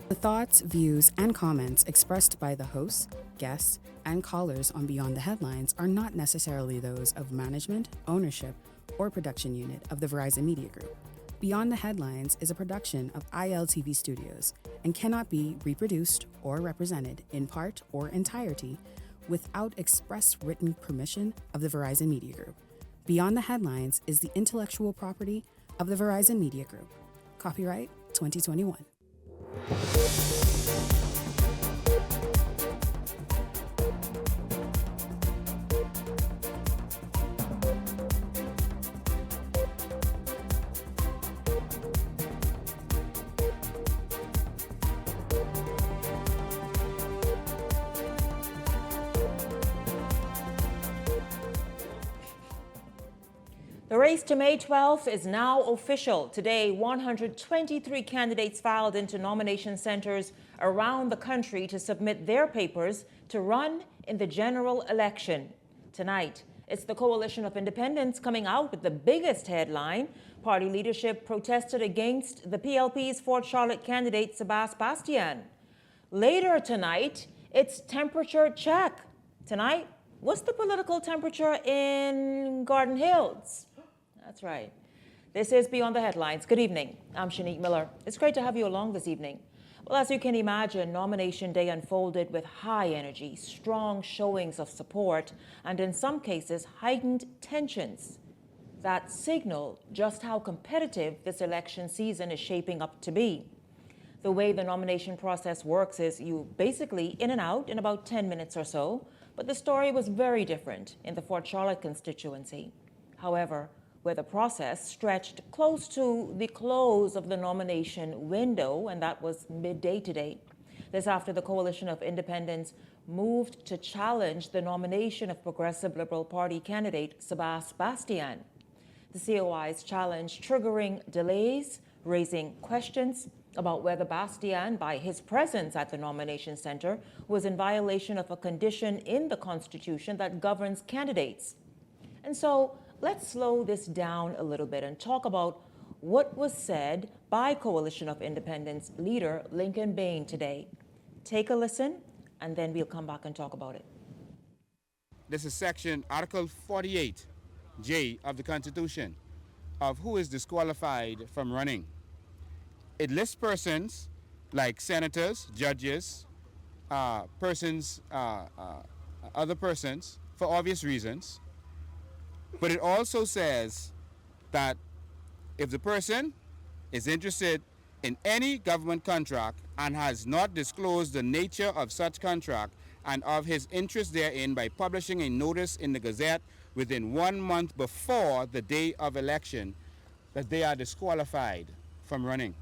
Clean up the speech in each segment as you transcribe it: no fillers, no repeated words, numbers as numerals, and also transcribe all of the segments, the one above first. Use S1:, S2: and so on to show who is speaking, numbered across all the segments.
S1: The thoughts, views, and comments expressed by the hosts, guests, and callers on Beyond the Headlines are not necessarily those of management, ownership, or production unit of the Verizon Media Group. Beyond the Headlines is a production of ILTV Studios and cannot be reproduced or represented in part or entirety without express written permission of the Verizon Media Group. Beyond the Headlines is the intellectual property of the Verizon Media Group. Copyright 2021.
S2: The race to May 12th is now official. Today, 123 candidates filed into nomination centers around the country to submit their papers to run in the general election. Tonight, it's the Coalition of Independents coming out with the biggest headline. Party leadership protested against the PLP's Fort Charlotte candidate, Sebastian. Later tonight, it's temperature check. Tonight, what's the political temperature in Garden Hills? That's right. This is Beyond the Headlines. Good evening. I'm Shanique Miller. It's great to have you along this evening. Well, as you can imagine, nomination day unfolded with high energy, strong showings of support, and in some cases, heightened tensions that signal just how competitive this election season is shaping up to be. The way the nomination process works is you basically in and out in about 10 minutes or so, but the story was very different in the Fort Charlotte constituency. However, where the process stretched close to the close of the nomination window, and that was midday today. This after the Coalition of Independents moved to challenge the nomination of Progressive Liberal Party candidate Sebastian. The COI's challenge triggering delays, raising questions about whether Bastian, by his presence at the nomination center, was in violation of a condition in the Constitution that governs candidates. And so, let's slow this down a little bit and talk about what was said by Coalition of Independents leader Lincoln Bain today. Take a listen, and then we'll come back and talk about it.
S3: This is section Article 48J of the Constitution of who is disqualified from running. It lists persons like senators, judges, other persons for obvious reasons. But it also says that if the person is interested in any government contract and has not disclosed the nature of such contract and of his interest therein by publishing a notice in the Gazette within 1 month before the day of election, that they are disqualified from running.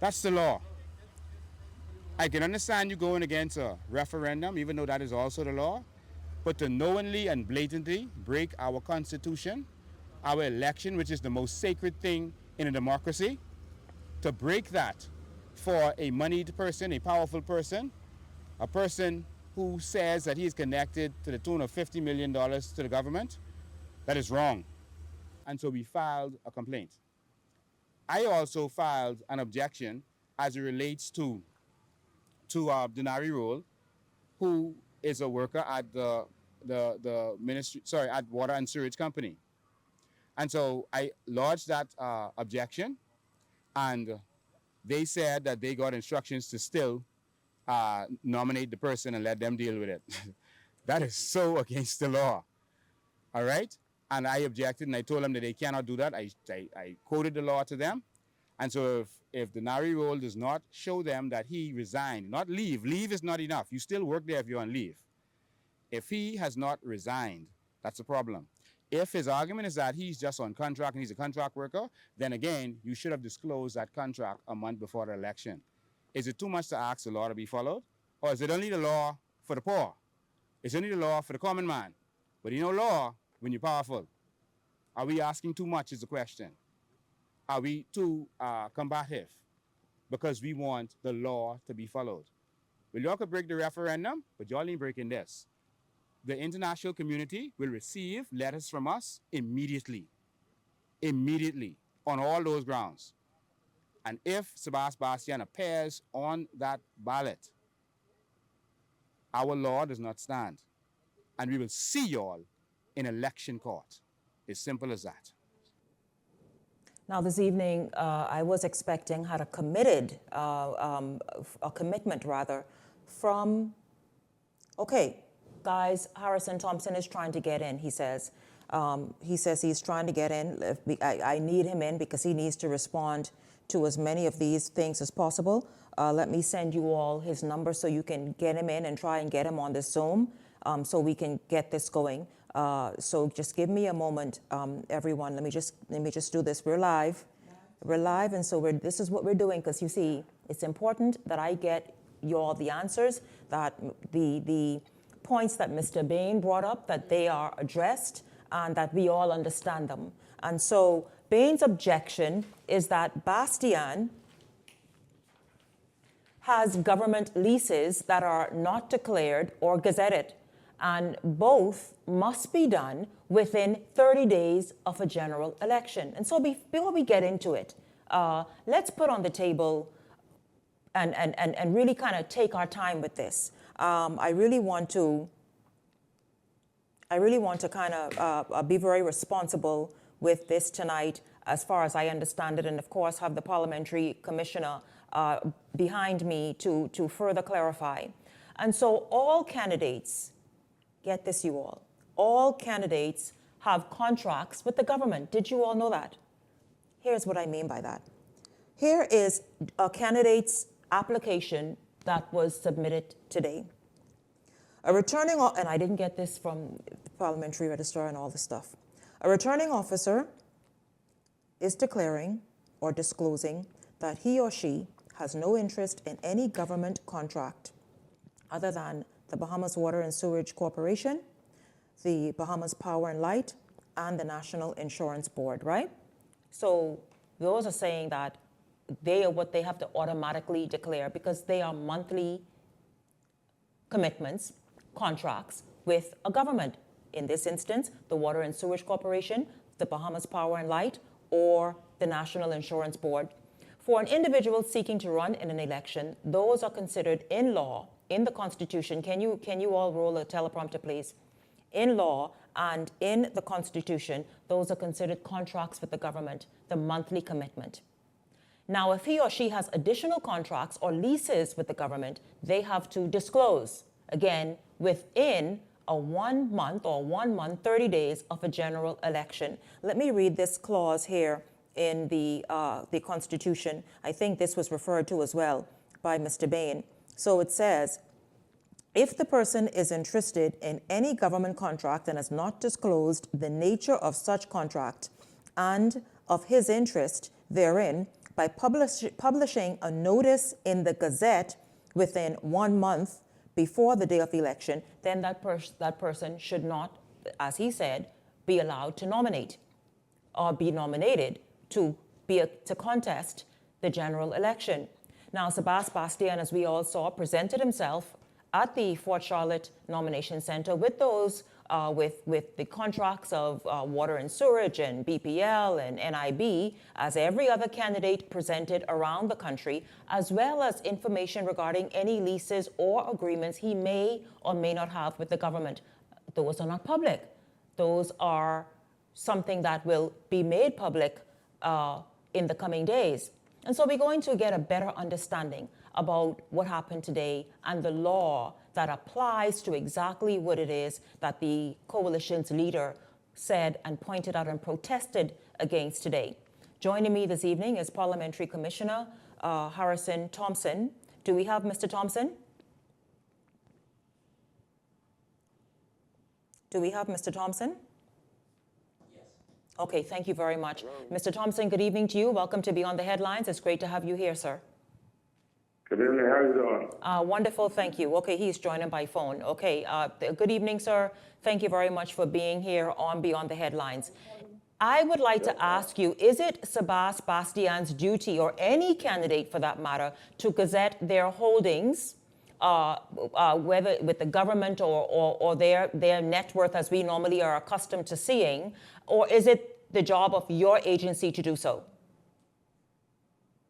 S3: That's the law. I can understand you going against a referendum, even though that is also the law. But to knowingly and blatantly break our Constitution, our election, which is the most sacred thing in a democracy, to break that for a moneyed person, a powerful person, a person who says that he is connected to the tune of $50 million to the government, that is wrong. And so we filed a complaint. I also filed an objection as it relates to Denari Rule, who is a worker at the ministry, at Water and Sewage Company. And so I lodged that objection, and they said that they got instructions to still nominate the person and let them deal with it. That is so against the law. All right? And I objected, and I told them that they cannot do that. I quoted the law to them. And so if the Nari role does not show them that he resigned, not leave is not enough. You still work there if you're on leave. If he has not resigned, that's a problem. If his argument is that he's just on contract and he's a contract worker, then again, you should have disclosed that contract a month before the election. Is it too much to ask the law to be followed? Or is it only the law for the poor? It's only the law for the common man. But you know law when you're powerful. Are we asking too much is the question. Are we too combative? Because we want the law to be followed. Well, y'all could break the referendum, but y'all ain't breaking this. The international community will receive letters from us immediately. Immediately, on all those grounds. And if Sebastian appears on that ballot, our law does not stand. And we will see y'all in election court. It's simple as that.
S2: Now, this evening, I was expecting, had a commitment rather, from, okay, guys, Harrison Thompson is trying to get in, he says. He's trying to get in. I need him in because he needs to respond to as many of these things as possible. Let me send you all his number so you can get him in and try and get him on this Zoom so we can get this going. So just give me a moment, everyone. Let me just do this. We're live, and so this is what we're doing, because you see, it's important that I get you all the answers, that the points that Mr. Bain brought up, that they are addressed, and that we all understand them. And so Bain's objection is that Bastian has government leases that are not declared or gazetted, and both must be done within 30 days of a general election. And so before we get into it, let's put on the table and really kind of take our time with this. I really want to kind of be very responsible with this tonight, as far as I understand it, and of course have the parliamentary commissioner behind me to further clarify. And so all candidates, get this you all candidates have contracts with the government. Did you all know that? Here's what I mean by that. Here is a candidate's application that was submitted today. A returning, and I didn't get this from the parliamentary registrar and all this stuff. A returning officer is declaring or disclosing that he or she has no interest in any government contract other than the Bahamas Water and Sewerage Corporation, the Bahamas Power and Light, and the National Insurance Board, right? So those are saying that they are what they have to automatically declare, because they are monthly commitments, contracts with a government. In this instance, the Water and Sewerage Corporation, the Bahamas Power and Light, or the National Insurance Board. For an individual seeking to run in an election, those are considered in law, in the Constitution. Can you all roll a teleprompter, please? In law and in the Constitution, those are considered contracts with the government, the monthly commitment. Now, if he or she has additional contracts or leases with the government, they have to disclose, again, within a 1 month or 1 month, 30 days of a general election. Let me read this clause here in the Constitution. I think this was referred to as well by Mr. Bain. So it says, if the person is interested in any government contract and has not disclosed the nature of such contract and of his interest therein by publishing a notice in the Gazette within 1 month before the day of election, then that person should not, as he said, be allowed to nominate or be nominated to contest the general election. Now, Sebastian, as we all saw, presented himself at the Fort Charlotte Nomination Center with those with the contracts of water and sewerage and BPL and NIB, as every other candidate presented around the country, as well as information regarding any leases or agreements he may or may not have with the government. Those are not public. Those are something that will be made public in the coming days. And so we're going to get a better understanding about what happened today and the law that applies to exactly what it is that the coalition's leader said and pointed out and protested against today. Joining me this evening is Parliamentary Commissioner Harrison Thompson. Do we have Mr. Thompson? Do we have Mr. Thompson? Yes. Okay, thank you very much. Hello. Mr. Thompson, good evening to you. Welcome to Beyond the Headlines. It's great to have you here, sir.
S4: Good evening. How are you doing?
S2: Wonderful. Thank you. Okay, he's joining by phone. Okay. Good evening, sir. Thank you very much for being here on Beyond the Headlines. I would like to ask you, is it Sebastian's duty, or any candidate for that matter, to gazette their holdings, whether with the government or their net worth as we normally are accustomed to seeing, or is it the job of your agency to do so?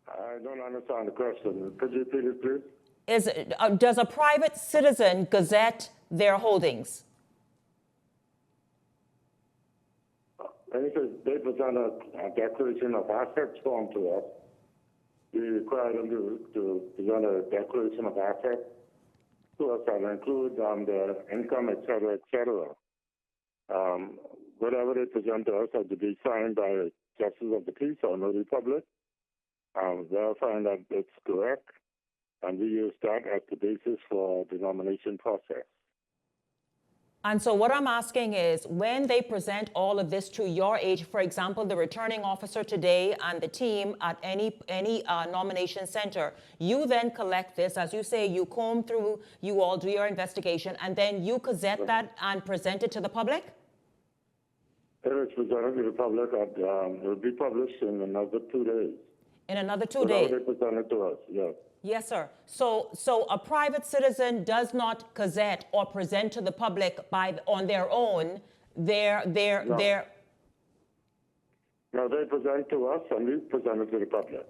S4: I don't understand the question. Could you repeat it, please?
S2: Does a private citizen gazette their holdings?
S4: When you say they present a declaration of assets form to us, we require them to present a declaration of assets to us that include their income, et cetera, et cetera. Whatever they present to us has to be signed by a justice of the peace or notary public, verifying that it's correct, and we use that as the basis for the nomination process.
S2: And so what I'm asking is, when they present all of this to your age, for example, the returning officer today and the team at any nomination center, you then collect this, as you say, you comb through, you all do your investigation, and then you gazette that and present it to the public?
S4: If it's presented to the public, it will be published in another 2 days.
S2: In another 2 days?
S4: Whatever they present it to us, yes.
S2: Yes, sir. So a private citizen does not gazette or present to the public on their own their.
S4: No, they present to us and we present it to the public.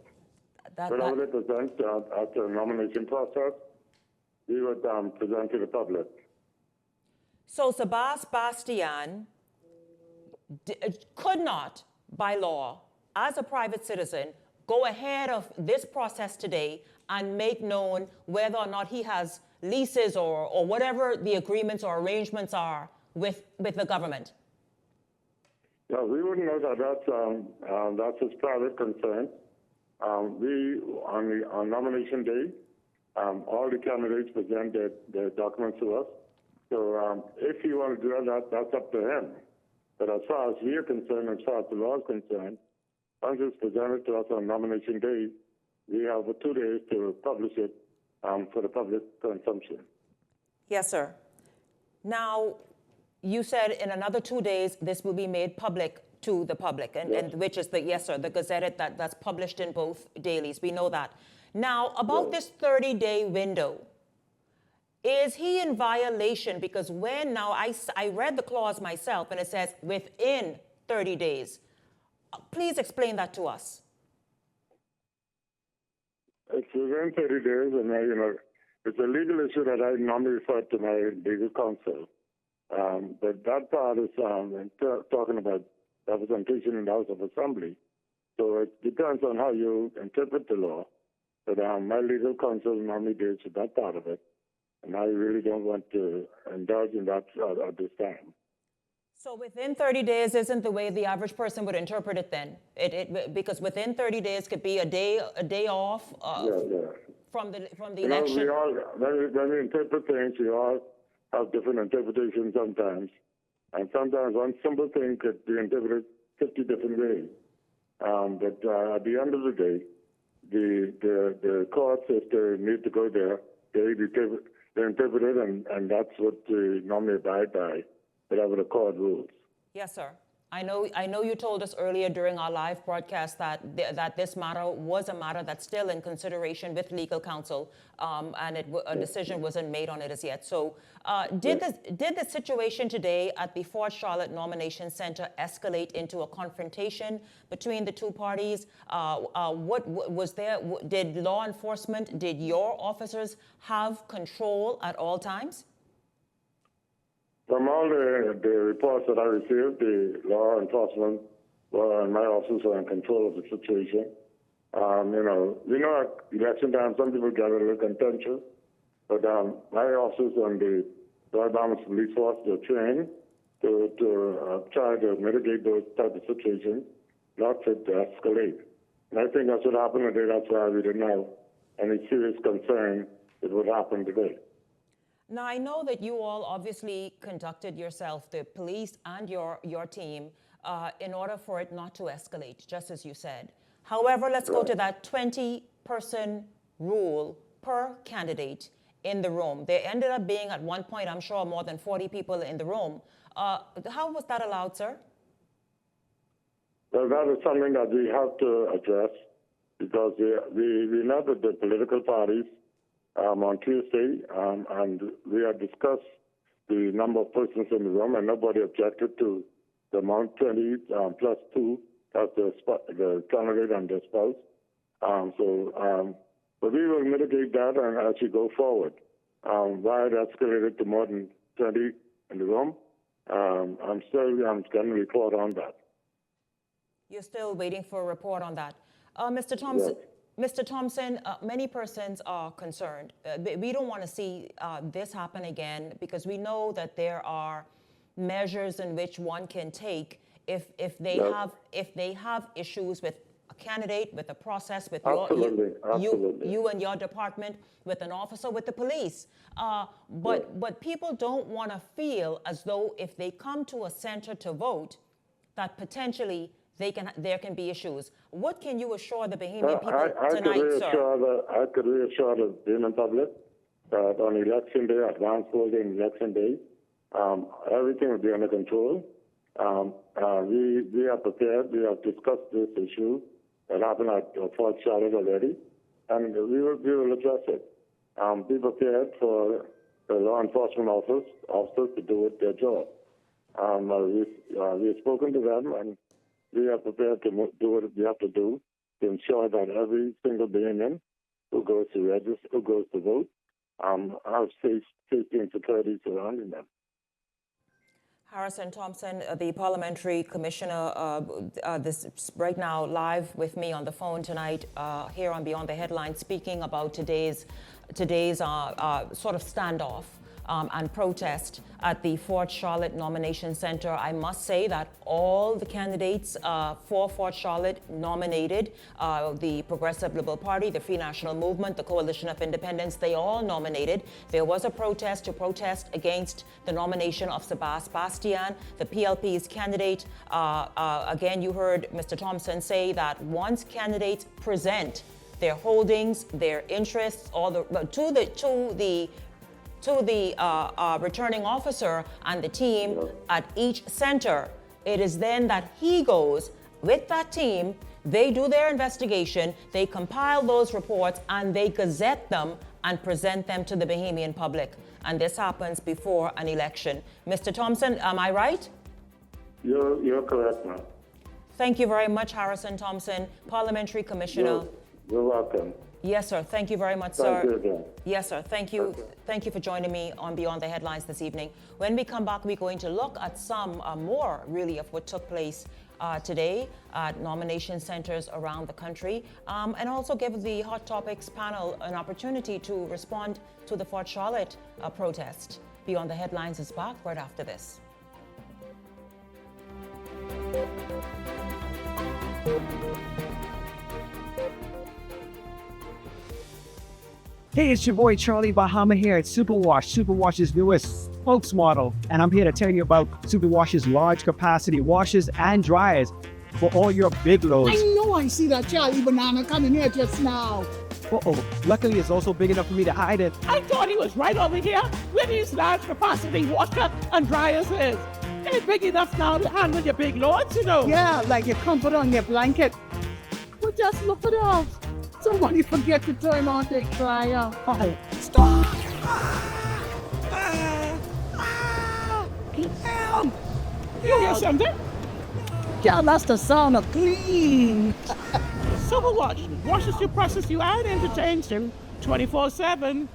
S4: Whatever they present after the nomination process, we would present to the public.
S2: So Sebastian could not, by law, as a private citizen, go ahead of this process today and make known whether or not he has leases or whatever the agreements or arrangements are with the government?
S4: No, we wouldn't know that. That's his private concern. We, on nomination day, all the candidates present their documents to us. So if you want to do that, that's up to him. But as far as we are concerned, as far as the law is concerned, once it's presented to us on nomination day, we have 2 days to publish it for the public consumption.
S2: Yes, sir. Now, you said in another 2 days, this will be made public to the public, and which is the Gazette that's published in both dailies. We know that. Now, about this 30-day window, is he in violation? Because I read the clause myself, and it says within 30 days. Please explain that to us.
S4: It's within 30 days, and it's a legal issue that I normally refer to my legal counsel. But that part is talking about representation in the House of Assembly. So it depends on how you interpret the law. But my legal counsel normally deals with that part of it, and I really don't want to indulge in that at this time.
S2: So within 30 days isn't the way the average person would interpret it then? Because within 30 days could be a day off from the election.
S4: When we interpret things, we all have different interpretations sometimes. And sometimes one simple thing could be interpreted 50 different ways. But at the end of the day, the courts, if they need to go there, they interpret it, and that's what they normally abide by, whatever the court rules.
S2: Yes, sir. I know you told us earlier during our live broadcast that this matter was a matter that's still in consideration with legal counsel, and a decision wasn't made on it as yet. So did the situation today at the Fort Charlotte Nomination Center escalate into a confrontation between the two parties? What was there? Did law enforcement, did your officers have control at all times?
S4: From all the reports that I received, the law enforcement and my officers were in control of the situation. We know at election time some people get a little contentious, but my officers and the Royal Bahamas Police Force were trained to try to mitigate those type of situations, not to escalate. And I think that's what happened today. That's why we didn't have any serious concern it would happen today.
S2: Now, I know that you all obviously conducted yourself, the police and your team, in order for it not to escalate, just as you said. However, let's go to that 20-person rule per candidate in the room. There ended up being, at one point, I'm sure, more than 40 people in the room. How was that allowed, sir?
S4: Well, that is something that we have to address, because we met with the political parties on Tuesday, and we had discussed the number of persons in the room, and nobody objected to the amount 20 plus 2, that's the candidate and the spouse. But we will mitigate that and as we go forward. Why it escalated to more than 20 in the room, I'm getting a report on that.
S2: You're still waiting for a report on that. Mr. Thompson,
S4: Yes.
S2: Mr. Thompson, many persons are concerned. We don't want to see this happen again because we know that there are measures in which one can take if they have issues with a candidate, with a process, with you and your department, with an officer, with the police. But people don't want to feel as though if they come to a center to vote, that potentially there can be issues. What can you assure the Bahamian people tonight, sir?
S4: I could reassure the Bahamian public that on election day, advanced voting election day, everything will be under control. We are prepared. We have discussed this issue that happened at Fort Charlotte already, and we will address it. Be prepared for the law enforcement officers to do their job. We have spoken to them, and we are prepared to do what we have to do to ensure that every single Bahamian who goes to register, who goes to vote, have safety and security surrounding them.
S2: Harrison Thompson, the parliamentary commissioner, this right now live with me on the phone tonight here on Beyond the Headlines, speaking about today's sort of standoff and protest at the Fort Charlotte Nomination Center. I must say that all the candidates for Fort Charlotte nominated, the Progressive Liberal Party, the Free National Movement, the Coalition of Independents, they all nominated. There was a protest to protest against the nomination of Sebastian, the PLP's candidate. Again, you heard Mr. Thompson say that once candidates present their holdings, their interests, to the returning officer and the team at each center, it is then that he goes with that team, they do their investigation, they compile those reports, and they gazette them and present them to the Bahamian public. And this happens before an election. Mr. Thompson, am I right?
S4: You're correct, ma'am.
S2: Thank you very much, Harrison Thompson, Parliamentary Commissioner.
S4: You're welcome.
S2: Yes, sir. Thank you very much, sir.
S4: Thank you again.
S2: Yes, sir. Thank you.
S4: Okay.
S2: Thank you for joining me on Beyond the Headlines this evening. When we come back, we're going to look at some more, really, of what took place today at nomination centers around the country, and also give the Hot Topics panel an opportunity to respond to the Fort Charlotte protest. Beyond the Headlines is back right after this.
S5: Hey, it's your boy Charlie Bahama here at Superwash, Superwash's newest spokesmodel. And I'm here to tell you about Superwash's large capacity washers and dryers for all your big loads.
S6: I know I see that Charlie Banana coming here just now.
S5: Luckily, it's also big enough for me to hide it.
S6: I thought he was right over here where these large capacity washer and dryers is. They're big enough now to handle your big loads, you know. Yeah, like your comfort on your blanket. But just look at us. Somebody forget to turn on the dryer. Oh, stop! Help! You hear something? Yeah, that's the sound of clean. Superwash washes your process you add and change them 24/7.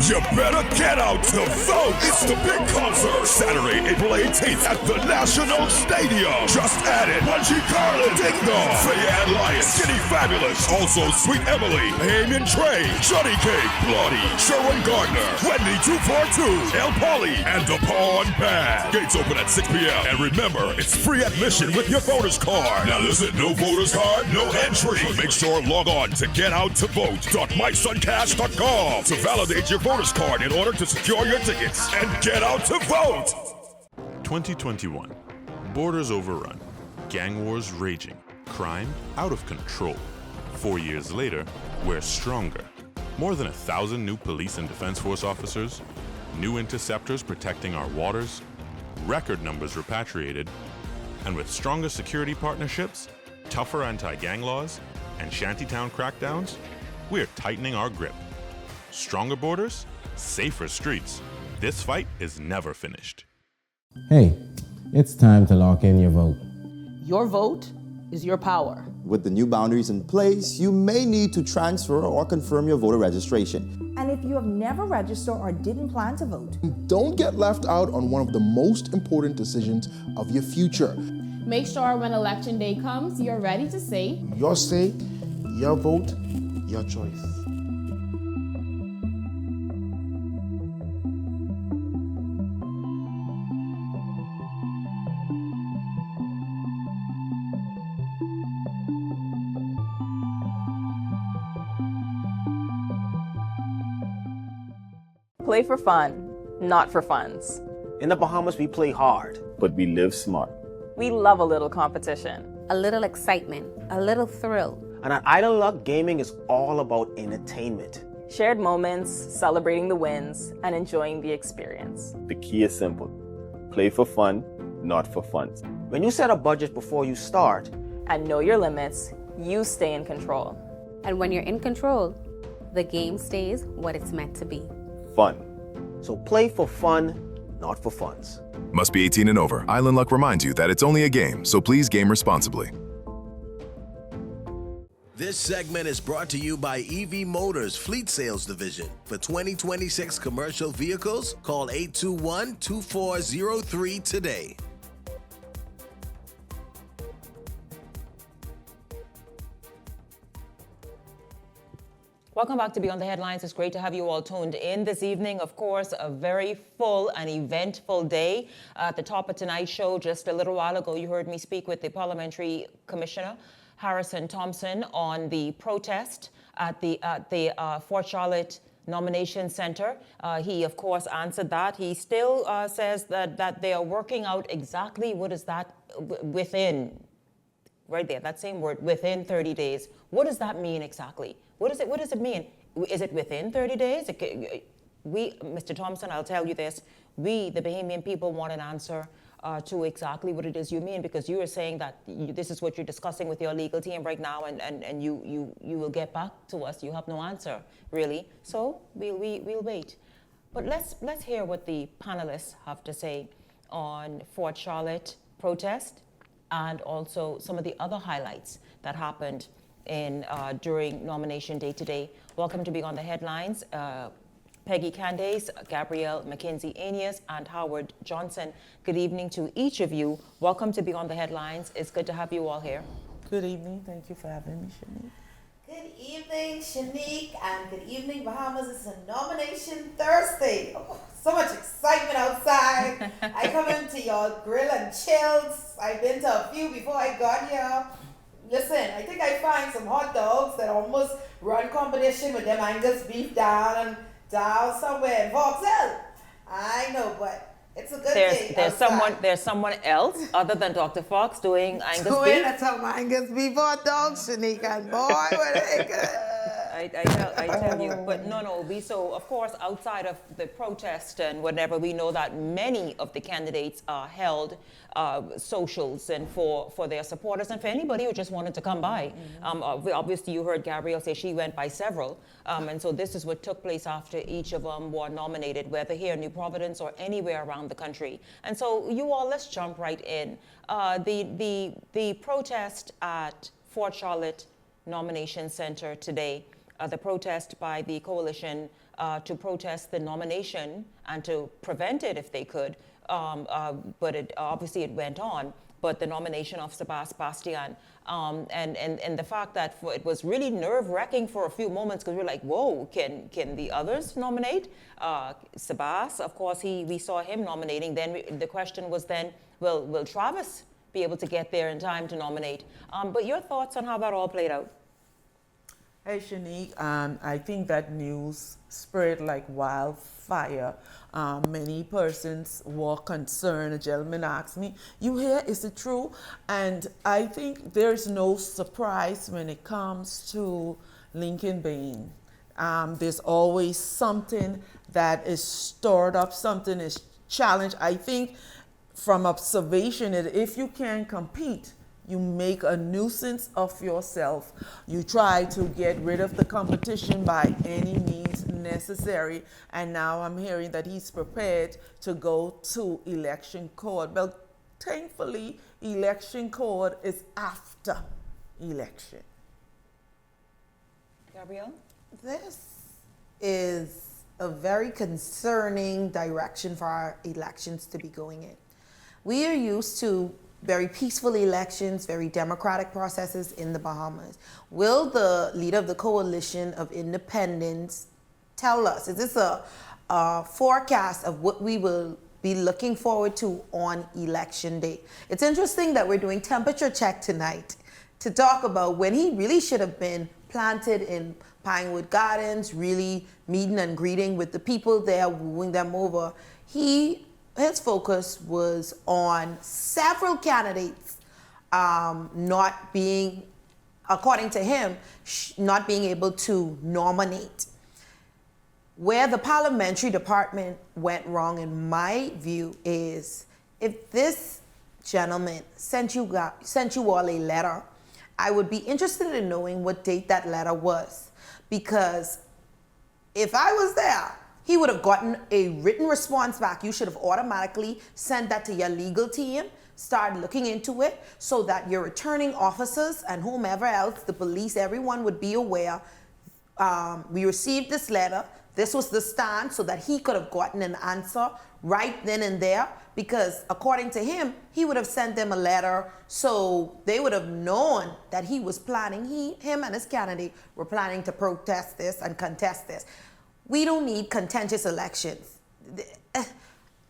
S7: You better get out to vote. It's the big concert, Saturday, April 18th at the National Stadium. Just added Bunchy Carlin, Ding Dong, Faye Lyons, Skinny Fabulous, also Sweet Emily, Eamon Trey, Johnny Cake, Bloody, Sherwin Gardner, Wendy 242, El Polly, and the Pawn Band. Gates open at 6 p.m. And remember, it's free admission with your voter's card. Now listen, no voter's card, no entry. Make sure log on to getoutovote.mysuncash.com to validate your voter's card in order to secure your tickets and get out to vote.
S8: 2021. Borders overrun. Gang wars raging. Crime out of control. 4 years later, we're stronger. More than 1,000 new police and defense force officers, new interceptors protecting our waters, record numbers repatriated, and with stronger security partnerships, tougher anti-gang laws, and shantytown crackdowns, we're tightening our grip. Stronger borders, safer streets. This fight is never finished.
S9: Hey, it's time to lock in your vote.
S10: Your vote
S9: is your power.
S10: With the new boundaries in place, you may need to transfer or confirm your voter registration.
S11: And if you have never registered or didn't plan to vote,
S12: don't get left out on one of the most important decisions of your future.
S13: Make sure when election day comes, you're ready to say,
S12: your say, your vote, your choice.
S14: Play for fun, not for funds.
S15: In the Bahamas, we play hard, but we live smart.
S14: We love a little competition.
S16: A little excitement, a little thrill.
S15: And at Island Luck, gaming is all about entertainment.
S14: Shared moments, celebrating the wins, and enjoying the experience.
S15: The key is simple. Play for fun, not for funds. When you set a budget before you start,
S14: and know your limits, you stay in control.
S16: And when you're in control, the game stays what it's meant to be.
S15: Fun. So play for fun, not for funds.
S17: Must be 18 and over. Island Luck reminds you that it's only a game, so please game responsibly.
S18: This segment is brought to you by EV Motors Fleet Sales Division. For 2026 commercial vehicles, call 821-2403 today.
S2: Welcome back to Beyond the Headlines. It's great to have you all tuned in this evening. Of course, a very full and eventful day. At the top of tonight's show, just a little while ago, you heard me speak with the Parliamentary Commissioner, Harrison Thompson, on the protest at the Fort Charlotte Nomination Center. He, of course, answered that. He still says that they are working out exactly what is that within, right there, that same word, within 30 days. What does that mean exactly? What does it mean? Is it within 30 days? Mr. Thompson, I'll tell you this. We, the Bahamian people, want an answer to exactly what it is you mean, because you are saying that this is what you're discussing with your legal team right now, and you will get back to us. You have no answer, really. So we'll wait. But let's hear what the panelists have to say on Fort Charlotte protest and also some of the other highlights that happened during nomination day today. Welcome to Beyond the Headlines. Peggy Candace, Gabrielle McKenzie-Anias, and Howard Johnson. Good evening to each of you. Welcome to Beyond the Headlines. It's good to have you all here.
S19: Good evening. Thank you for having me, Shanique.
S20: Good evening, Shanique, and good evening, Bahamas. It's a nomination Thursday. Oh, so much excitement outside. I come into your grill and chills. I've been to a few before I got here. Listen, I think I find some hot dogs that almost run competition with them Angus beef down somewhere in Vauxhall. I know, but it's a good day.
S2: There's someone else other than Dr. Fox doing Angus beef.
S20: That's some Angus beef hot dogs, Shanique, and boy, were they good.
S2: I tell you, but no, so of course, outside of the protest and whatever, we know that many of the candidates held socials and for their supporters and for anybody who just wanted to come by. Obviously, you heard Gabrielle say she went by several, and so this is what took place after each of them were nominated, whether here in New Providence or anywhere around the country. And so you all, let's jump right in. The protest at Fort Charlotte Nomination Center today, the protest by the coalition to protest the nomination and to prevent it if they could, but obviously it went on, but the nomination of Sabas Bastian, and the fact that it was really nerve-wracking for a few moments, because we were like, whoa, can the others nominate? Sabas, of course, we saw him nominating. Then the question was then, will Travis be able to get there in time to nominate? But your thoughts on how that all played out?
S19: Hey, Shanique, I think that news spread like wildfire. Many persons were concerned. A gentleman asked me, you hear, is it true? And I think there's no surprise when it comes to Lincoln Bain. There's always something that is stored up, something is challenged. I think from observation, that if you can compete, you make a nuisance of yourself. You try to get rid of the competition by any means necessary. And now I'm hearing that he's prepared to go to election court. Well, thankfully, election code is after election.
S2: Gabrielle?
S20: This is a very concerning direction for our elections to be going in. We are used to very peaceful elections, very democratic processes in the Bahamas. Will the leader of the Coalition of Independents tell us, is this a forecast of what we will be looking forward to on election day? It's interesting that we're doing temperature check tonight to talk about when he really should have been planted in Pinewood Gardens, really meeting and greeting with the people there, wooing them over. His focus was on several candidates not being, according to him, not being able to nominate. Where the parliamentary department went wrong, in my view, is if this gentleman sent you all a letter, I would be interested in knowing what date that letter was. Because if I was there, he would have gotten a written response back. You should have automatically sent that to your legal team, start looking into it, so that your returning officers and whomever else, the police, everyone would be aware. We received this letter. This was the stand, so that he could have gotten an answer right then and there. Because according to him, he would have sent them a letter, so they would have known that he was planning, him and his candidate were planning to protest this and contest this. We don't need contentious elections.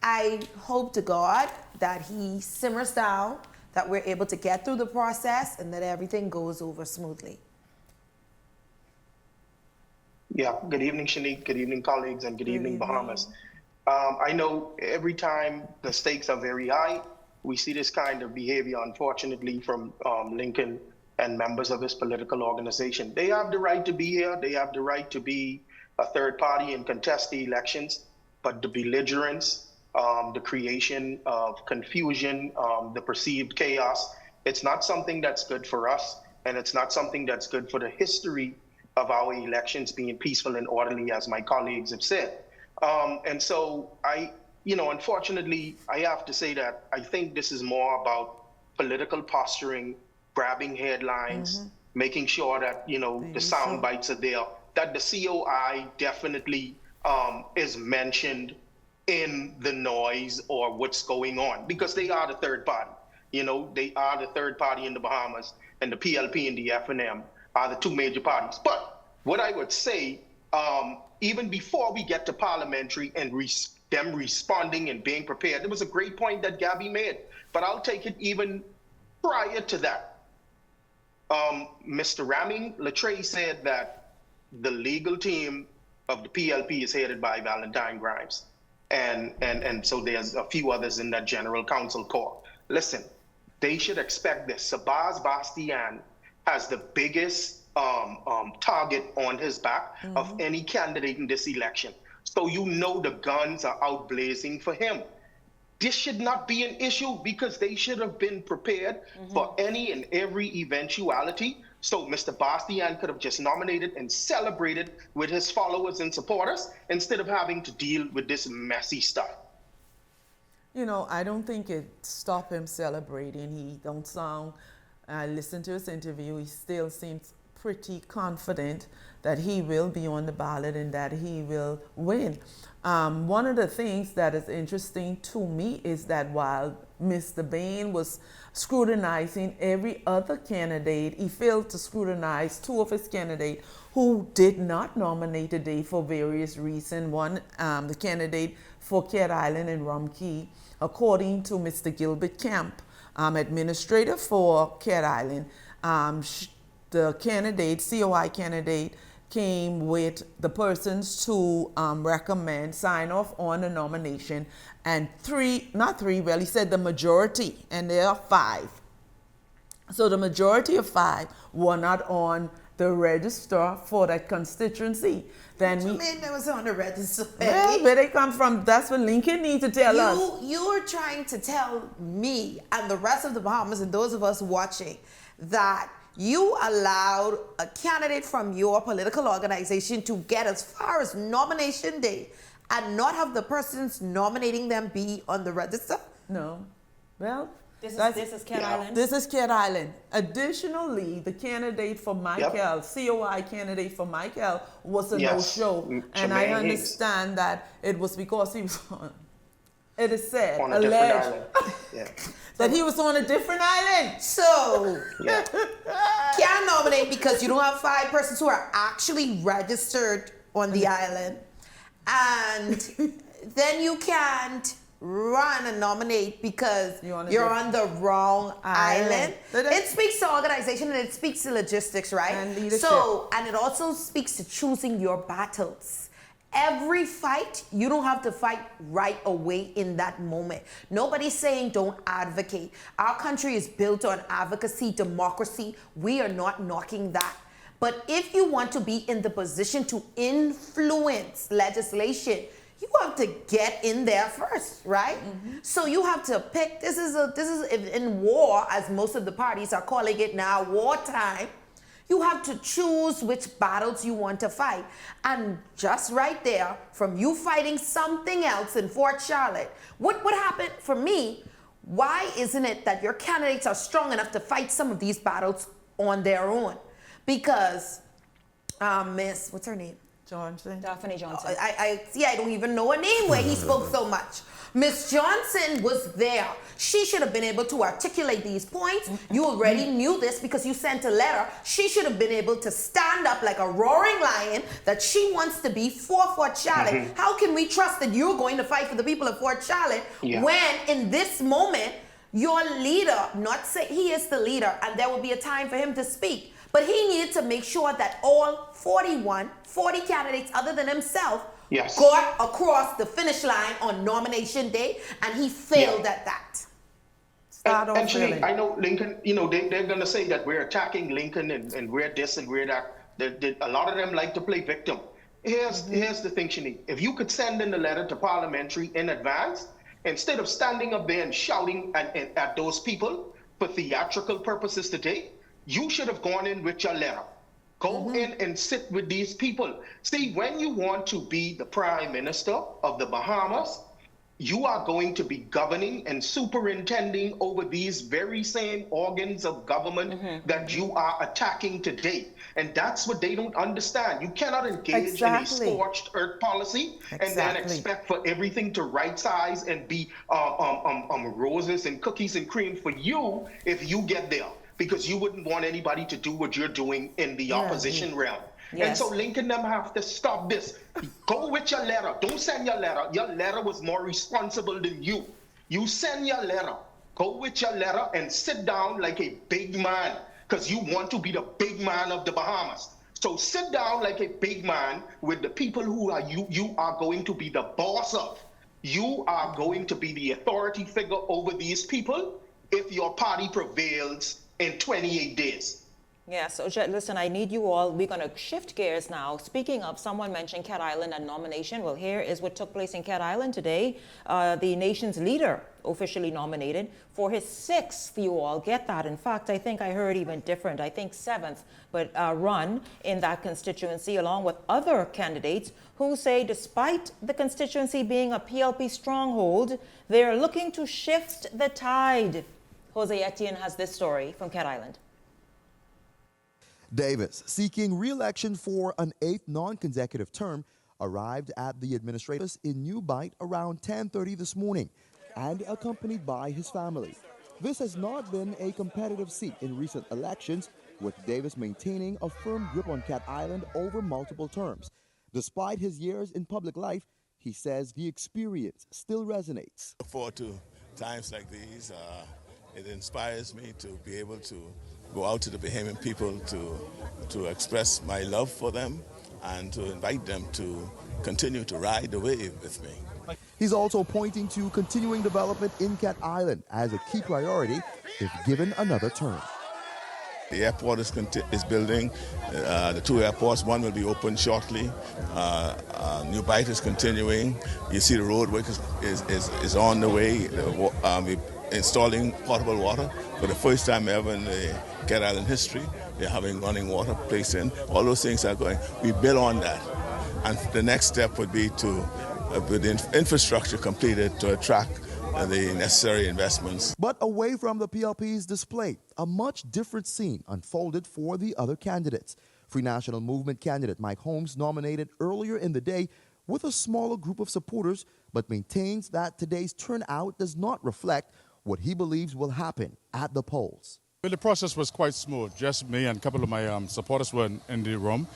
S20: I hope to God that he simmers down, that we're able to get through the process, and that everything goes over smoothly.
S9: Yeah, good evening, Shanique. Good evening, colleagues, and good evening, Bahamas. I know every time the stakes are very high, we see this kind of behavior, unfortunately, from Lincoln and members of his political organization. They have the right to be here. They have the right to be a third party and contest the elections, but the belligerence, the creation of confusion, the perceived chaos, it's not something that's good for us, and it's not something that's good for the history of our elections being peaceful and orderly, as my colleagues have said. And so unfortunately, I have to say that I think this is more about political posturing, grabbing headlines, making sure that, the sound bites are there, that the COI definitely is mentioned in the noise or what's going on, because they are the third party. They are the third party in the Bahamas, and the PLP and the FNM are the two major parties. But what I would say, even before we get to parliamentary and them responding and being prepared, there was a great point that Gabby made, but I'll take it even prior to that. Mr. Rami Latre said that the legal team of the PLP is headed by Valentine Grimes. And so there's a few others in that general counsel corps. Listen, they should expect this. Sabaz Bastian has the biggest target on his back of any candidate in this election. So the guns are out blazing for him. This should not be an issue, because they should have been prepared for any and every eventuality. So Mr. Bastian could have just nominated and celebrated with his followers and supporters instead of having to deal with this messy stuff.
S19: I don't think it stopped him celebrating. He don't sound, I listened to his interview, he still seems pretty confident that he will be on the ballot and that he will win. One of the things that is interesting to me is that while Mr. Bain was scrutinizing every other candidate, he failed to scrutinize two of his candidates who did not nominate today for various reasons. One, the candidate for Cat Island and Rum Key, according to Mr. Gilbert Camp, administrator for Cat Island, the candidate, COI candidate, came with the persons to recommend, sign off on the nomination, and he said the majority, and there are 5. So the majority of 5 were not on the register for that constituency. Then
S20: what you mean they was on the register?
S19: Well, where they come from, that's what Lincoln needs to tell us.
S20: You're trying to tell me and the rest of the Bahamas and those of us watching that you allowed a candidate from your political organization to get as far as nomination day and not have the persons nominating them be on the register?
S19: No. Well,
S2: This is Cat Island?
S19: This is Cat Island. Additionally, the candidate for Michael, COI candidate for Michael, was a no-show. And I understand that it was because he was on, it is said,
S9: on a different island. Yeah.
S19: that he was on a different island.
S20: So, can't nominate because you don't have 5 persons who are actually registered on the island. And then you can't run and nominate because you're on the wrong island. It speaks to organization and it speaks to logistics, right?
S19: And leadership.
S20: So, and it also speaks to choosing your battles. Every fight, you don't have to fight right away in that moment. Nobody's saying don't advocate. Our country is built on advocacy, democracy. We are not knocking that. But if you want to be in the position to influence legislation, you have to get in there first, right? So you have to pick. This is in war, as most of the parties are calling it now, wartime. You have to choose which battles you want to fight. And just right there, from you fighting something else in Fort Charlotte, what happened for me? Why isn't it that your candidates are strong enough to fight some of these battles on their own? Because Miss, what's her name?
S19: Johnson.
S2: Daphne Johnson.
S20: I don't even know her name where he spoke so much. Miss Johnson was there. She should have been able to articulate these points. You already knew this because you sent a letter. She should have been able to stand up like a roaring lion that she wants to be for Fort Charlotte. How can we trust that you're going to fight for the people of Fort Charlotte when in this moment your leader, not say he is the leader and there will be a time for him to speak, but he needed to make sure that all 40 candidates other than himself got across the finish line on nomination day, and he failed at that.
S9: And Shanique, I know Lincoln, they're going to say that we're attacking Lincoln and we're this and we're that. A lot of them like to play victim. Here's the thing, Shanique. If you could send in a letter to parliamentary in advance, instead of standing up there and shouting at those people for theatrical purposes today, you should have gone in with your letter. Go in and sit with these people. See, when you want to be the prime minister of the Bahamas, you are going to be governing and superintending over these very same organs of government that you are attacking today. And that's what they don't understand. You cannot engage in a scorched earth policy and then expect for everything to right size and be roses and cookies and cream for you if you get there. Because you wouldn't want anybody to do what you're doing in the opposition realm. And so Lincoln them have to stop this. Go with your letter. Don't send your letter. Your letter was more responsible than you. You send your letter. Go with your letter and sit down like a big man because you want to be the big man of the Bahamas. So sit down like a big man with the people who are you are going to be the boss of. You are going to be the authority figure over these people if your party prevails in 28 days.
S2: Yeah, so listen, I need you all. We're going to shift gears now. Speaking of, someone mentioned Cat Island and nomination. Well, here is what took place in Cat Island today. The nation's leader officially nominated for his 6th, you all get that. In fact, I think I heard even different. I think 7th, but run in that constituency along with other candidates who say despite the constituency being a PLP stronghold, they're looking to shift the tide. Jose Etienne has this story from Cat Island.
S10: Davis, seeking re-election for an 8th non-consecutive term, arrived at the administrative office in New Bight around 10:30 this morning and accompanied by his family. This has not been a competitive seat in recent elections, with Davis maintaining a firm grip on Cat Island over multiple terms. Despite his years in public life, he says the experience still resonates.
S21: Look forward to times like these. It inspires me to be able to go out to the Bahamian people to express my love for them and to invite them to continue to ride the wave with me.
S10: He's also pointing to continuing development in Cat Island as a key priority if given another term.
S21: The airport is building. The 2 airports, one will be open shortly. New Bight is continuing. You see the road work is on the way. We're installing potable water for the first time ever in the Cat Island history. They're having running water placed in. All those things are going. We build on that. And the next step would be to, with the infrastructure completed, to attract the necessary investments.
S10: But away from the PLP's display, a much different scene unfolded for the other candidates. Free National Movement candidate Mike Holmes nominated earlier in the day with a smaller group of supporters, but maintains that today's turnout does not reflect what he believes will happen at the polls.
S1: Well, the process was quite smooth. Just me and a couple of my supporters were in the room.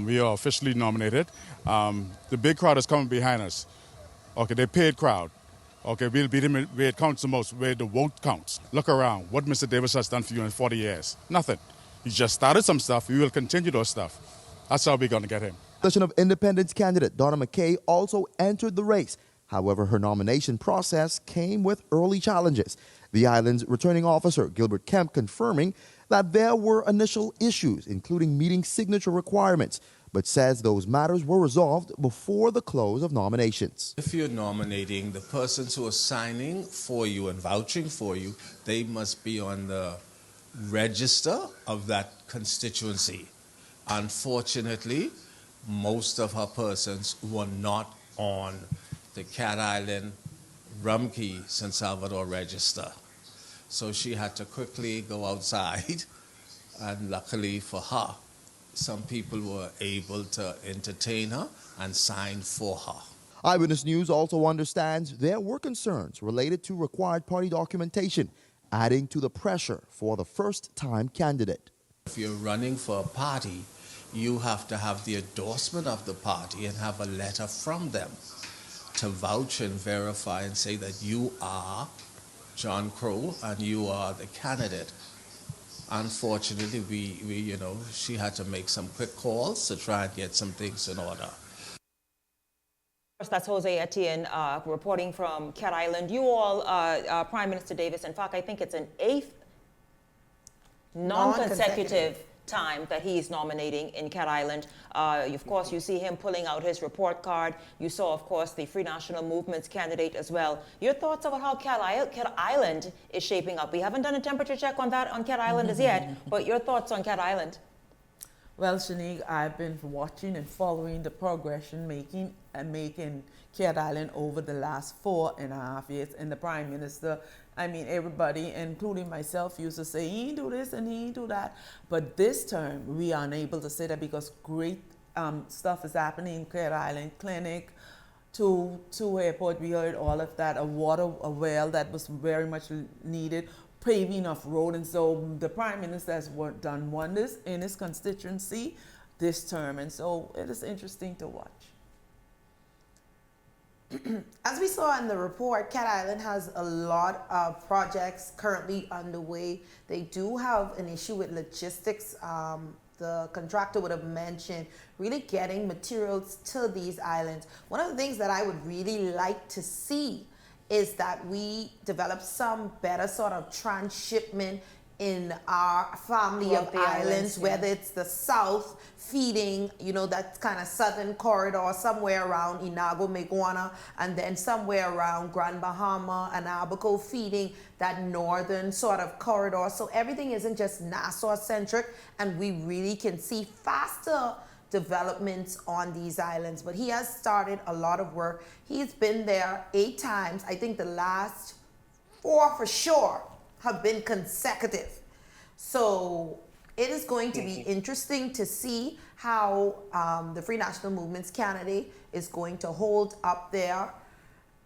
S1: We are officially nominated. The big crowd is coming behind us. Okay, they paid crowd. Okay, we'll beat them where it counts the most, where the vote counts. Look around. What Mr. Davis has done for you in 40 years? Nothing. He just started some stuff. We will continue those stuff. That's how we're going to get him.
S10: Coalition of Independence candidate Donna McKay also entered the race. However, her nomination process came with early challenges. The island's returning officer, Gilbert Kemp, confirming that there were initial issues, including meeting signature requirements, but says those matters were resolved before the close of nominations.
S22: If you're nominating, the persons who are signing for you and vouching for you, they must be on the register of that constituency. Unfortunately, most of her persons were not on the Cat Island, Rumkey, San Salvador register. So she had to quickly go outside, and luckily for her, some people were able to entertain her and sign for her.
S10: Eyewitness News also understands there were concerns related to required party documentation, adding to the pressure for the first-time candidate.
S22: If you're running for a party, you have to have the endorsement of the party and have a letter from them to vouch and verify and say that you are John Crow and you are the candidate. Unfortunately, she had to make some quick calls to try and get some things in order.
S2: That's Jose Etienne reporting from Cat Island. You all, Prime Minister Davis, in fact, I think it's an 8th non-consecutive time that he's nominating in Cat Island. Of course, you see him pulling out his report card. You saw, of course, the Free National Movement's candidate as well. Your thoughts about how Cat Island is shaping up? We haven't done a temperature check on that on Cat Island as yet, but your thoughts on Cat Island?
S19: Well, Shanique, I've been watching and following the progression making Cat Island over the last 4.5 years. And the Prime Minister, everybody, including myself, used to say, he ain't do this and he ain't do that. But this term, we are unable to say that because great stuff is happening in Cat Island. Clinic, to airport, we heard all of that. A well that was very much needed. Paving of road, and so the Prime Minister has done wonders in his constituency this term, and so it is interesting to watch.
S20: As we saw in the report, Cat Island has a lot of projects currently underway. They do have an issue with logistics. The contractor would have mentioned really getting materials to these islands. One of the things that I would really like to see is that we develop some better sort of transshipment in our family of islands, whether it's the south feeding, that kind of southern corridor, somewhere around Inago, Meguana, and then somewhere around Grand Bahama and Abaco feeding that northern sort of corridor. So everything isn't just Nassau-centric, and we really can see faster developments on these islands. But he has started a lot of work. He's been there 8 times. I think the last 4 for sure have been consecutive. So it is going to be interesting to see how the Free National Movement's candidate is going to hold up there.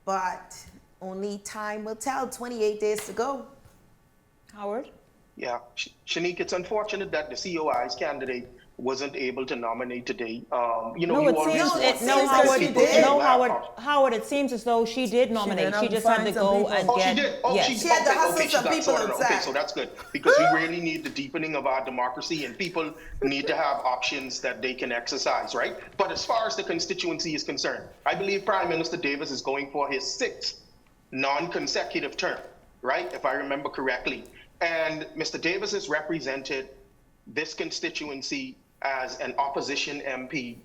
S20: But only time will tell. 28 days to go. Howard?
S9: Yeah, Shanique, it's unfortunate that the COI's candidate wasn't able to nominate today. Howard,
S2: it seems as though she did nominate. She just had to go and get...
S9: She did? She had to hustle some people outside. Okay, so that's good. Because we really need the deepening of our democracy, and people need to have options that they can exercise, right? But as far as the constituency is concerned, I believe Prime Minister Davis is going for his 6th non-consecutive term, right? If I remember correctly. And Mr. Davis has represented this constituency as an opposition MP,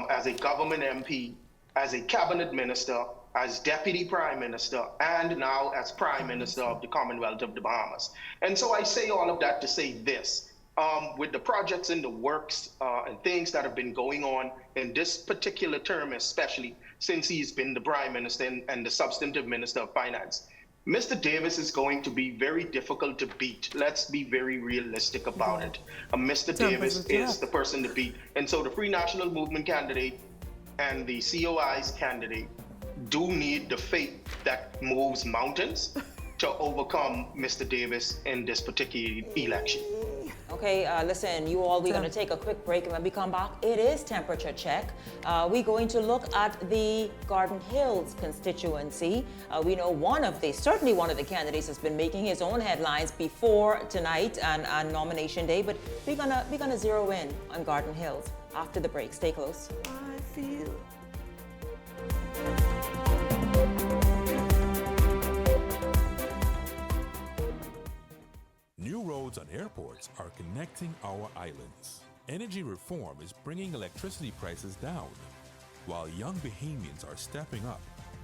S9: as a government MP, as a cabinet minister, as deputy prime minister, and now as prime minister of the Commonwealth of the Bahamas. And so I say all of that to say this. with the projects in the works and things that have been going on in this particular term, especially since he's been the Prime Minister and the substantive Minister of Finance, Mr. Davis is going to be very difficult to beat. Let's be very realistic about it. Mr. Davis is the person to beat. And so the Free National Movement candidate and the COI's candidate do need the faith that moves mountains to overcome Mr. Davis in this particular election.
S2: Okay, listen, you all, we're going to take a quick break, and when we come back, it is temperature check. We're going to look at the Garden Hills constituency. We know certainly one of the candidates has been making his own headlines before tonight and nomination day, but we're gonna zero in on Garden Hills after the break. Stay close.
S19: I feel.
S3: New roads and airports are connecting our islands. Energy reform is bringing electricity prices down, while young Bahamians are stepping up,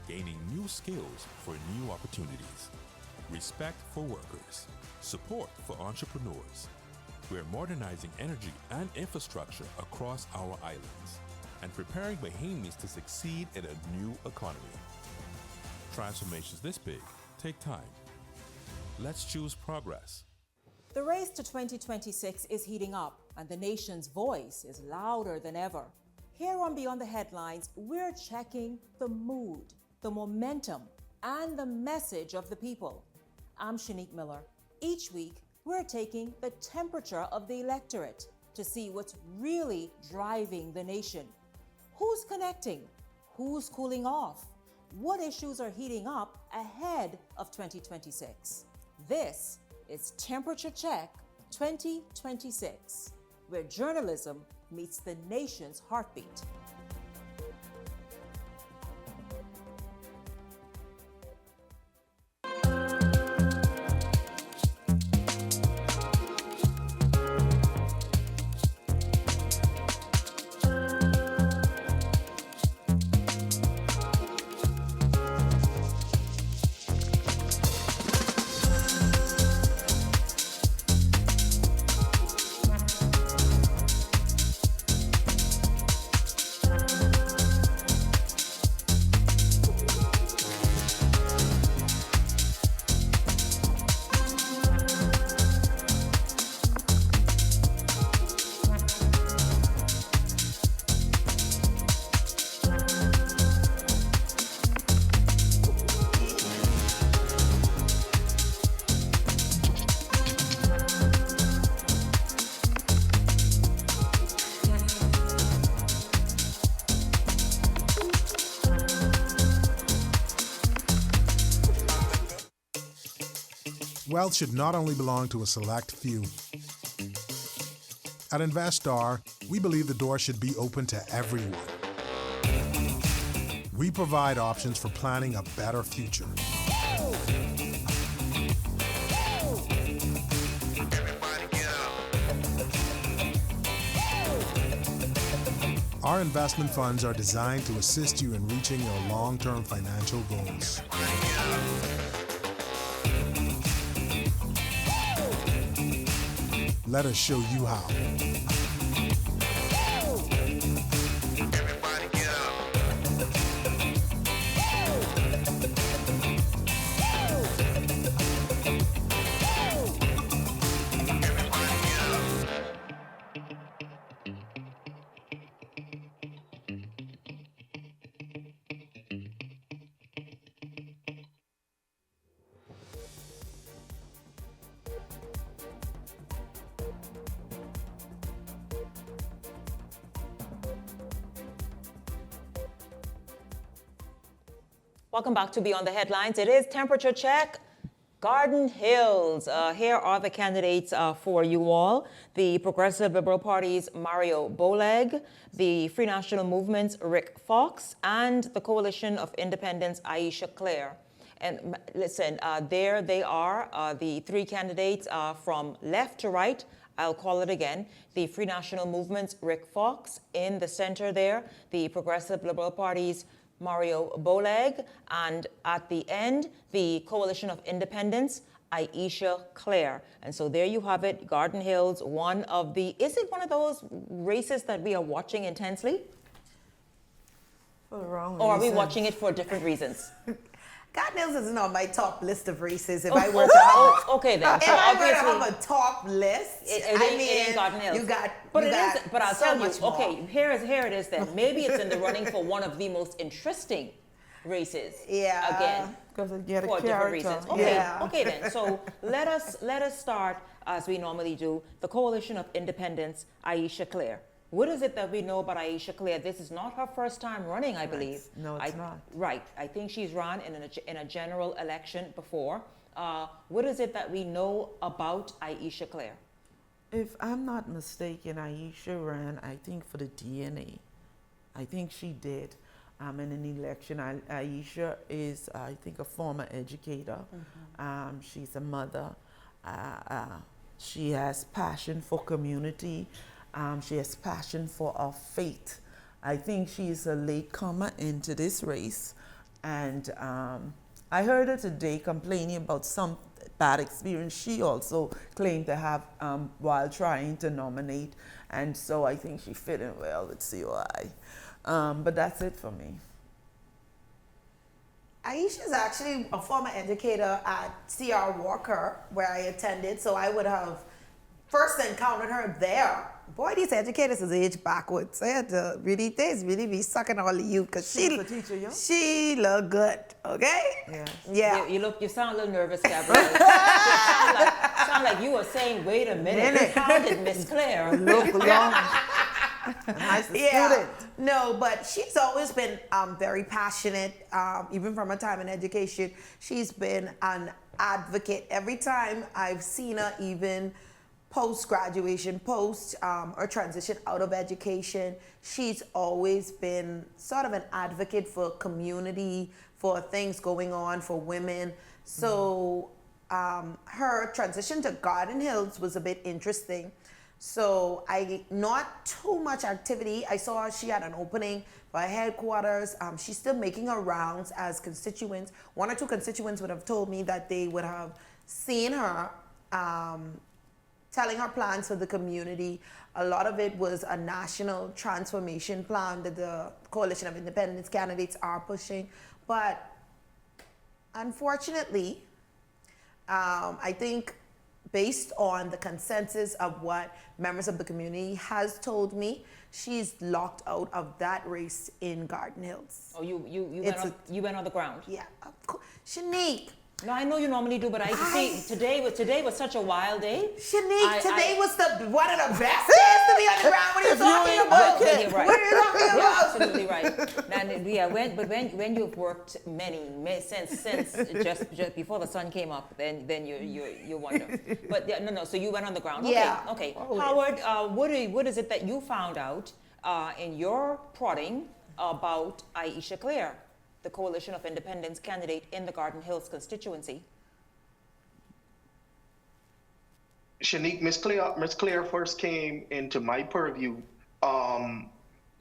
S3: gaining new skills for new opportunities. Respect for workers, support for entrepreneurs. We're modernizing energy and infrastructure across our islands and preparing Bahamians to succeed in a new economy. Transformations this big take time. Let's choose progress.
S2: The race to 2026 is heating up, and the nation's voice is louder than ever. Here on Beyond the Headlines, we're checking the mood, the momentum, and the message of the people. I'm Shanique Miller. Each week, we're taking the temperature of the electorate to see what's really driving the nation. Who's connecting? Who's cooling off? What issues are heating up ahead of 2026? This is Temperature Check 2026, where journalism meets the nation's heartbeat.
S4: Wealth should not only belong to a select few. At InvestStar, we believe the door should be open to everyone. We provide options for planning a better future. Our investment funds are designed to assist you in reaching your long-term financial goals. Let us show you how.
S2: Welcome back to Beyond the Headlines. It is Temperature Check. Garden Hills. Here are the candidates for you all. The Progressive Liberal Party's Mario Boleg, the Free National Movement's Rick Fox, and the Coalition of Independents' Aisha Clare. And listen, there they are, the three candidates from left to right. I'll call it again. The Free National Movement's Rick Fox in the center there. The Progressive Liberal Party's Mario Boleg, and at the end, the Coalition of Independents, Aisha Clare. And so there you have it, Garden Hills, is it one of those races that we are watching intensely?
S19: For the wrong
S2: Or are we
S19: reasons.
S2: watching it for different reasons?
S20: Garden Hills isn't on my top list of races. If
S2: Oh,
S20: I were to have
S2: okay then.
S20: if
S2: So
S20: I were to
S2: obviously-
S20: have a top list,
S2: It ain't Garden Hills. But I'll
S20: so
S2: tell you,
S20: much more.
S2: okay, here it is then. Maybe it's in the running for one of the most interesting races.
S20: Yeah.
S2: Again.
S19: Because they get a
S2: For different
S19: character.
S2: reasons. Okay,
S20: Yeah.
S2: okay then. So let us start as we normally do. The Coalition of Independence, Aisha Clare. What is it that we know about Aisha Clare? This is not her first time running, I believe.
S19: No, it's not.
S2: Right. I think she's run in a general election before. What is it that we know about Aisha Clare?
S19: If I'm not mistaken, Aisha ran, I think, for the DNA. I think she did. In an election. Aisha is, I think, a former educator. She's a mother. She has passion for community. She has passion for our faith. I think she's a latecomer into this race. And I heard her today complaining about some bad experience she also claimed to have while trying to nominate. And so I think she fit in well with COI. But that's it for me.
S20: Aisha is actually a former educator at C.R. Walker, where I attended, so I would have first encountered her there. Boy, these educators is age backwards. I had to really be sucking all of you because she look good, okay?
S19: Yeah.
S2: You sound a little nervous, Gabrielle. sound like you were saying, wait a minute. How did Miss Clare
S19: look long? Nice student.
S20: No, but she's always been very passionate, even from her time in education. She's been an advocate. Every time I've seen her, even post-graduation, or transition out of education, she's always been sort of an advocate for community, for things going on for women. So her transition to Garden Hills was a bit interesting. So not too much activity. I saw she had an opening for headquarters. She's still making her rounds as constituents. One or two constituents would have told me that they would have seen her telling her plans for the community. A lot of it was a national transformation plan that the Coalition of Independence candidates are pushing. But unfortunately, I think based on the consensus of what members of the community has told me, she's locked out of that race in Garden Hills.
S2: Oh, you went on the ground?
S20: Yeah, of course. Shanique.
S2: No, I know you normally do, but today was such a wild day.
S20: Shanique, today was one of the best days to be on the ground. What are you talking about?
S2: Okay, right.
S20: What are you talking about?
S2: You're absolutely right. When you've worked many since just before the sun came up, then you wonder. But yeah, no. So you went on the ground. Okay. Howard, what is it that you found out in your prodding about Aisha Clare, the Coalition of Independence candidate in the Garden Hills constituency?
S9: Shanique, Miss Clare first came into my purview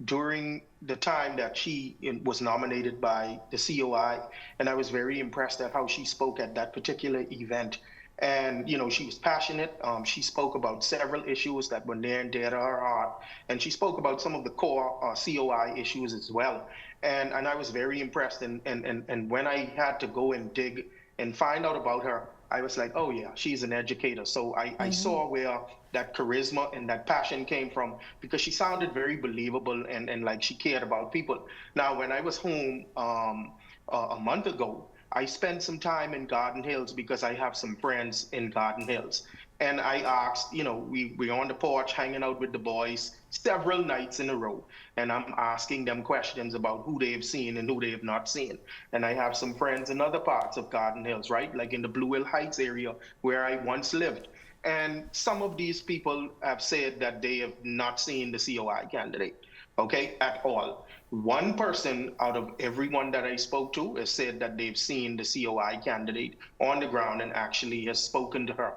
S9: during the time that she was nominated by the COI, and I was very impressed at how she spoke at that particular event. And, she was passionate. She spoke about several issues that were near and dear to her heart. And she spoke about some of the core COI issues as well. And I was very impressed. And when I had to go and dig and find out about her, I was like, oh yeah, she's an educator. So I saw where that charisma and that passion came from, because she sounded very believable and like she cared about people. Now, when I was home a month ago, I spent some time in Garden Hills because I have some friends in Garden Hills. And I asked, we're on the porch hanging out with the boys several nights in a row. And I'm asking them questions about who they've seen and who they have not seen. And I have some friends in other parts of Garden Hills, right? Like in the Blue Hill Heights area where I once lived. And some of these people have said that they have not seen the COI candidate, okay, at all. One person out of everyone that I spoke to has said that they've seen the COI candidate on the ground and actually has spoken to her.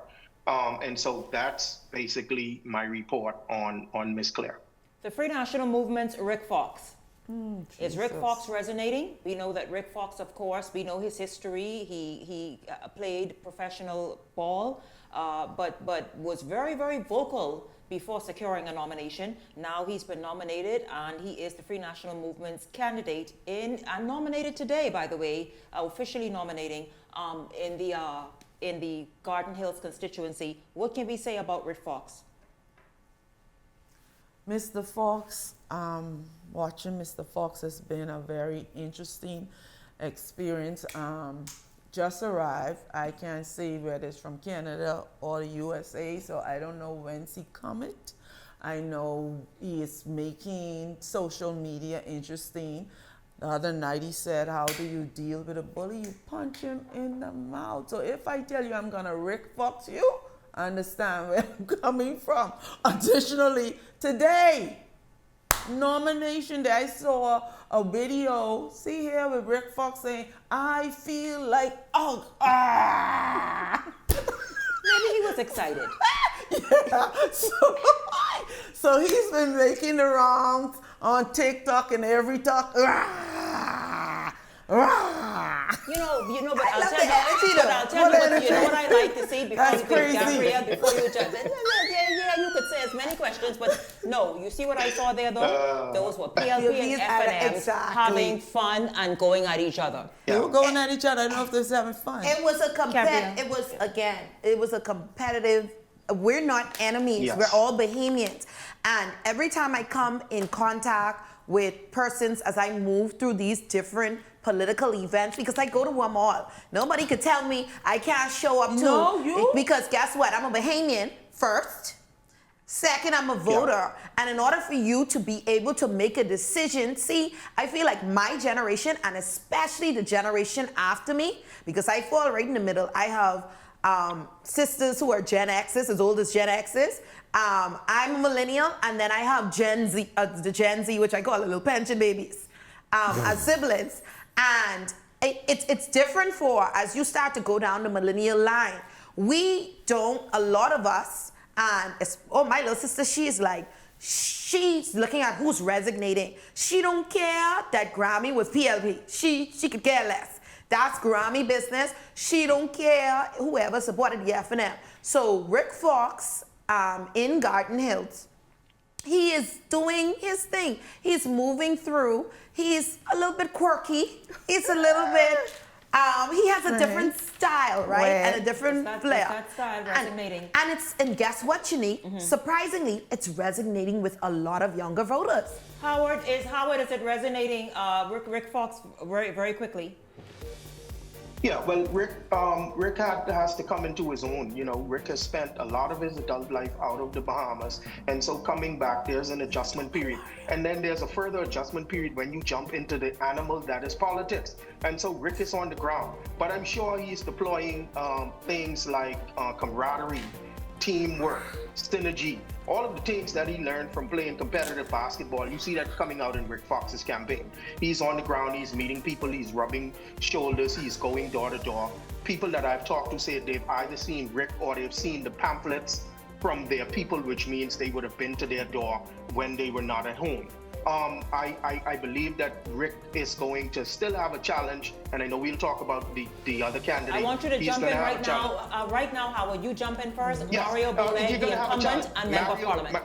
S9: And so that's basically my report on Miss Clare.
S2: The Free National Movement's Rick Fox Is Rick Fox resonating? We know that Rick Fox, of course, we know his history. He played professional ball, but was very, very vocal before securing a nomination. Now he's been nominated, and he is the Free National Movement's candidate and nominated today, by the way, officially nominating in the Garden Hills constituency. What can we say about Rick Fox?
S19: Mr. Fox, watching Mr. Fox has been a very interesting experience. Just arrived. I can't say whether it's from Canada or the USA, so I don't know whence he coming. I know he is making social media interesting. The other night he said, how do you deal with a bully? You punch him in the mouth. So if I tell you I'm gonna Rick Fox you, understand where I'm coming from. Additionally, today, nomination day, I saw a video, see here with Rick Fox saying, I feel like,
S2: Maybe he was excited.
S19: Yeah. So he's been making the rounds on TikTok and every talk.
S2: But I'll tell you, you know what I like to see before you judge. Yeah, you could say as many questions, but no, you see what I saw there though? Those were PLP and F&M having fun and going at each other.
S19: They were going at each other. I don't know if they're having fun.
S20: It was a competitive. We're not enemies.
S9: Yes.
S20: We're all Bahamians. And every time I come in contact with persons as I move through these different political events, because I go to them all. Nobody could tell me I can't show up because guess what? I'm a Bahamian first. Second, I'm a voter. And in order for you to be able to make a decision, see, I feel like my generation, and especially the generation after me, because I fall right in the middle. I have sisters who are Gen X's, as old as Gen X's. I'm a millennial, and then I have Gen Z, the Gen Z, which I call little pension babies, as siblings. And it's different for, as you start to go down the millennial line, a lot of us, and my little sister, she's looking at who's resignating. She don't care that Grammy was PLP. She could care less. That's Grammy business. She don't care whoever supported the F&M. So Rick Fox in Garden Hills, he is doing his thing. He's moving through. He's a little bit quirky. He's a little bit, he has a different style, right? And a different flair.
S2: That style resonating.
S20: And guess what, Shanique? Surprisingly, it's resonating with a lot of younger voters.
S2: Howard, is it resonating, Rick Fox, very, very quickly?
S9: Yeah, well, Rick has to come into his own. You know, Rick has spent a lot of his adult life out of the Bahamas, and so coming back, there's an adjustment period. And then there's a further adjustment period when you jump into the animal that is politics. And so Rick is on the ground, but I'm sure he's deploying things like camaraderie, teamwork, synergy, all of the things that he learned from playing competitive basketball. You see that coming out in Rick Fox's campaign. He's on the ground, he's meeting people, he's rubbing shoulders, he's going door to door. People that I've talked to say they've either seen Rick or they've seen the pamphlets from their people, which means they would have been to their door when they were not at home. I believe that Rick is going to still have a challenge, and I know we'll talk about the other candidate.
S2: I want you to jump in right now. Right now, Howard, you jump in first. Yes. Mario Boleg, the incumbent and member of parliament.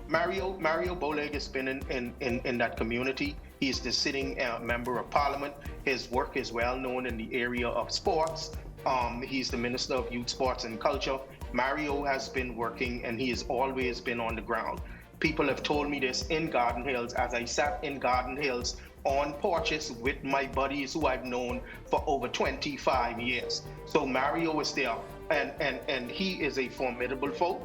S9: Mario Boleg has been in that community. He's the sitting member of parliament. His work is well known in the area of sports. He's the Minister of Youth, Sports and Culture. Mario has been working, and he has always been on the ground. People have told me this in Garden Hills, as I sat in Garden Hills on porches with my buddies who I've known for over 25 years. So Mario is there, and he is a formidable foe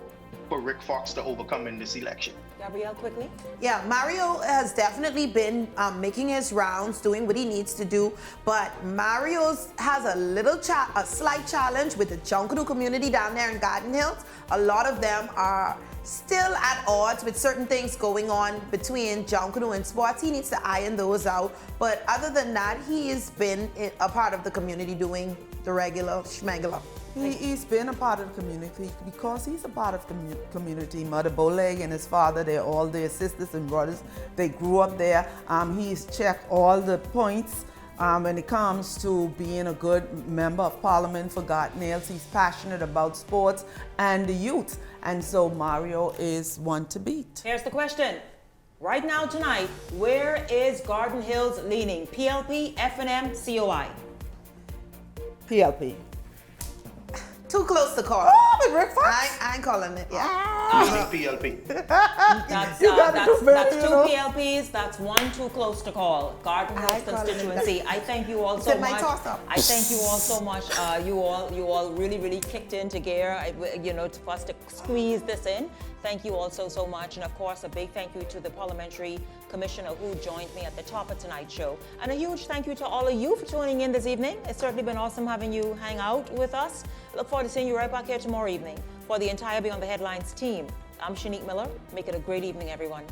S9: for Rick Fox to overcome in this election.
S2: Gabrielle, quickly.
S20: Yeah, Mario has definitely been making his rounds, doing what he needs to do, but Mario has a slight challenge with the Junkanoo community down there in Garden Hills. A lot of them are still at odds with certain things going on between Junkanoo and sports. He needs to iron those out. But other than that, he has been a part of the community doing the regular schmegular.
S19: He's been a part of the community because he's a part of the community. Mother Boleg and his father, they're all their sisters and brothers. They grew up there. He's checked all the points when it comes to being a good member of parliament for Gartnails. He's passionate about sports and the youth. And so Mario is one to beat.
S2: Here's the question. Right now tonight, where is Garden Hills leaning? PLP, FNM, COI?
S19: PLP.
S20: Too close to call.
S19: Oh, but Rick Fox.
S20: I ain't calling it. Yeah.
S9: PLP.
S2: That's two PLPs. That's one too close to call. Garden Hills constituency. I thank you all so much. I thank you all so much. You all really kicked into gear. For us to squeeze this in. Thank you all so much. And of course, a big thank you to the parliamentary commissioner who joined me at the top of tonight's show. And a huge thank you to all of you for tuning in this evening. It's certainly been awesome having you hang out with us. Look forward to seeing you right back here tomorrow evening. For the entire Beyond the Headlines team, I'm Shanique Miller. Make it a great evening, everyone.